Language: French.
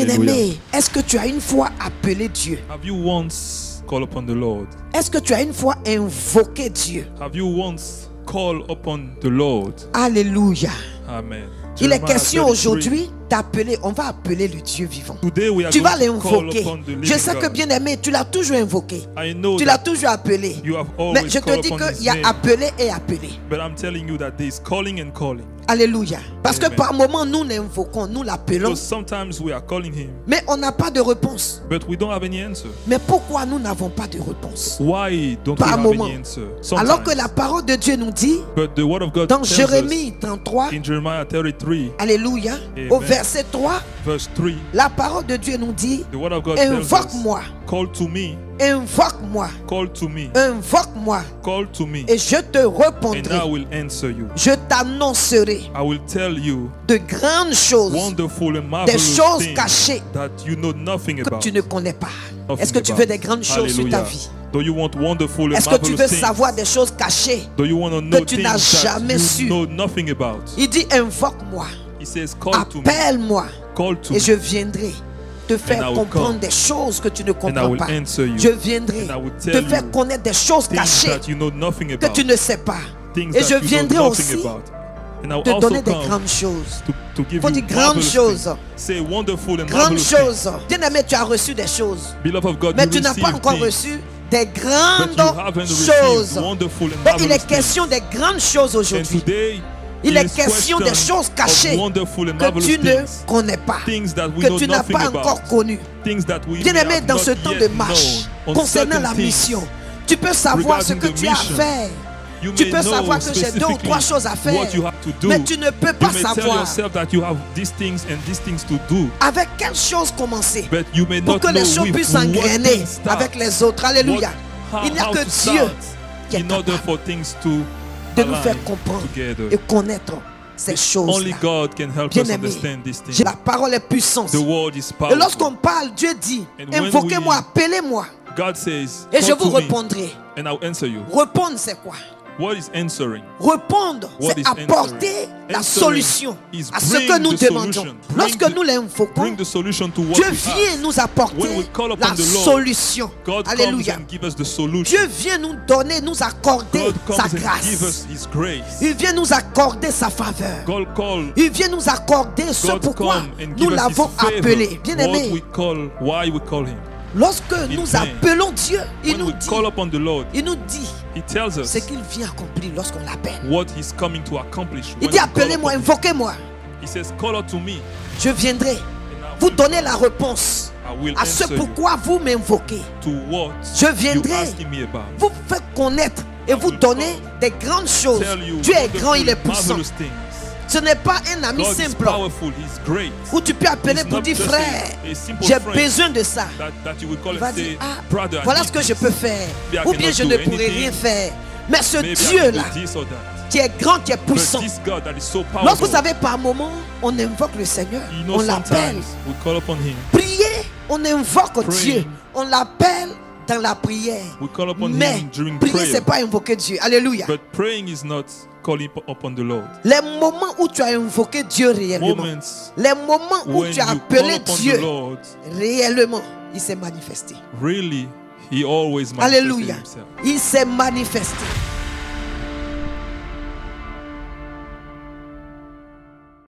Bien-aimé, est-ce que tu as une fois appelé Dieu? Have you once called upon the Lord? Est-ce que tu as une fois invoqué Dieu? Have you once called upon the Lord? Alléluia. Amen. Il est Jeremiah question 33. aujourd'hui d'appeler, on va appeler le Dieu vivant. Today we are Tu vas going to call l'invoquer. upon the living Je sais que God. bien aimé, tu l'as toujours invoqué. I know Tu l'as that toujours appelé. you have Mais always je te called dis upon qu'il his y a name. appelé et appelé. But I'm telling you that there is calling and calling. Alléluia. Parce que Amen. par moments, nous l'invoquons, nous l'appelons, Because sometimes we are calling him, mais on n'a pas de réponse. but we don't have any answer. Mais pourquoi nous n'avons pas de réponse? Why don't Par we have moment. any answer? Alors que Sometimes. la parole de Dieu nous dit, But the word of God dans tells Jérémie 33, us in Jeremiah 33, Alléluia, Amen. au verset 3, verse 3, la parole de Dieu nous dit, the word of God tells us, invoque-moi, call to me, invoque-moi, call to me, invoque-moi, call to me, et je te and répondrai. I will answer you. Je t'annoncerai I will tell you de grandes choses, wonderful and des marvelous choses things cachées that you know nothing que about. tu ne connais pas. Nothing Est-ce que tu about. veux des grandes choses sur ta Hallelujah. vie? Do you want wonderful and Est-ce que tu marvelous veux things? savoir des choses cachées? Do you want to know tu things n'as that jamais you su? know nothing about? Il dit invoque-moi, He says, call to me, appelle-moi call to et je me, viendrai te faire I will comprendre come. des choses que tu ne and I comprends will pas. answer you. Je viendrai And I will te tell faire you connaître des choses things cachées that you know nothing que about. tu ne sais pas. Things Et that je you know viendrai nothing aussi about. And I will te also donner des come grandes choses. to give Faut you dire grandes marvelous choses. things. Say wonderful and Grandes marvelous things. choses. Bien-aimé, tu as reçu des choses, Beloved of God, mais you tu n'as pas receive encore things, reçu des but you grandes haven't choses. received wonderful and Donc il marvelous est things. question des grandes choses And aujourd'hui. today, Il it est is question des question choses of cachées wonderful and que marvelous tu ne things. connais pas, Things that we que know tu n'as nothing pas about. encore connues. Things that we may Bien-aimé, have dans not ce temps yet de marche, known. On concernant la certain things, mission, tu peux savoir ce regarding que the tu as à mission, faire. you Tu may peux know savoir que j'ai 2 ou 3 specifically choses à faire, what you have to do. mais tu ne peux pas You may tell savoir yourself that you have these things and these things to do, avec quelle chose commencer but you may pour not que know les choses with puissent what s'engrainer things start. avec les autres. Alléluia. Il n'y a How que to Dieu start qui est in order capable for things to de nous align faire comprendre together. et connaître ces choses. Only God can help us Bien-aimé, understand these things. la parole est puissante. The word is Et lorsqu'on powerful. parle, Dieu dit, And when invoquez-moi, we- appelez-moi, God says, et je "Call vous to me, répondrai. and I'll answer you." Répondre, c'est quoi? What is answering? Répondre, What c'est is apporter answering? la Answering solution is à ce bring que nous the demandons. solution. Lorsque Bring the- nous l'invoquons, Bring the solution to what Dieu we vient have. nous When apporter we call upon la the Lord, solution. God comes Alléluia. and gives us the solution. Dieu vient nous donner, nous accorder God comes sa and gives grâce. us His grace. Il vient nous accorder sa faveur. God call. Il vient nous accorder ce God pourquoi come and nous give us His l'avons favor. appelé. Bien What aimé, we call, why we call Him. lorsque nous name. appelons Dieu, il When nous we dit, call upon the Lord, il nous dit He tells ce us qu'il vient accomplir lorsqu'on l'appelle. what He's coming to accomplish. Il when dit we call appelez-moi, upon Him. invoquez-moi. He says, "Call out to me, Je viendrai and I vous will, donner la réponse I will à ce answer you pourquoi vous m'invoquez. to what Je you viendrai asking me about." vous faire connaître et vous will donner come. des grandes choses. Tell you Dieu est wonderful grand, il est and puissant. marvelous things. Ce n'est pas un ami God is simple powerful. He's great. où tu peux appeler He's pour not dire just frère, a simple j'ai friend besoin de ça. that you will call Il va and dire say, ah, "Brother, I voilà need ce que je this. peux faire. Maybe I Ou bien cannot je do ne pourrai anything. rien faire. Mais ce Maybe I Dieu can do là this or that." qui est grand, qui est puissant. But this God that is so Lorsque powerful, vous savez par moment, on invoque le Seigneur, you know, on l'appelle. sometimes we call upon Him. Prier, on invoque Praying. Dieu, on l'appelle dans la prière. We call upon Mais Him during prier, prayer. c'est pas invoquer Dieu. Alléluia. But praying is not calling upon the Lord. Les moments où tu as invoqué Dieu réellement, Moments les moments où when tu as you appelé call upon Dieu the Lord, réellement, il s'est manifesté. really, He always manifests Alléluia. Himself. Il s'est manifesté.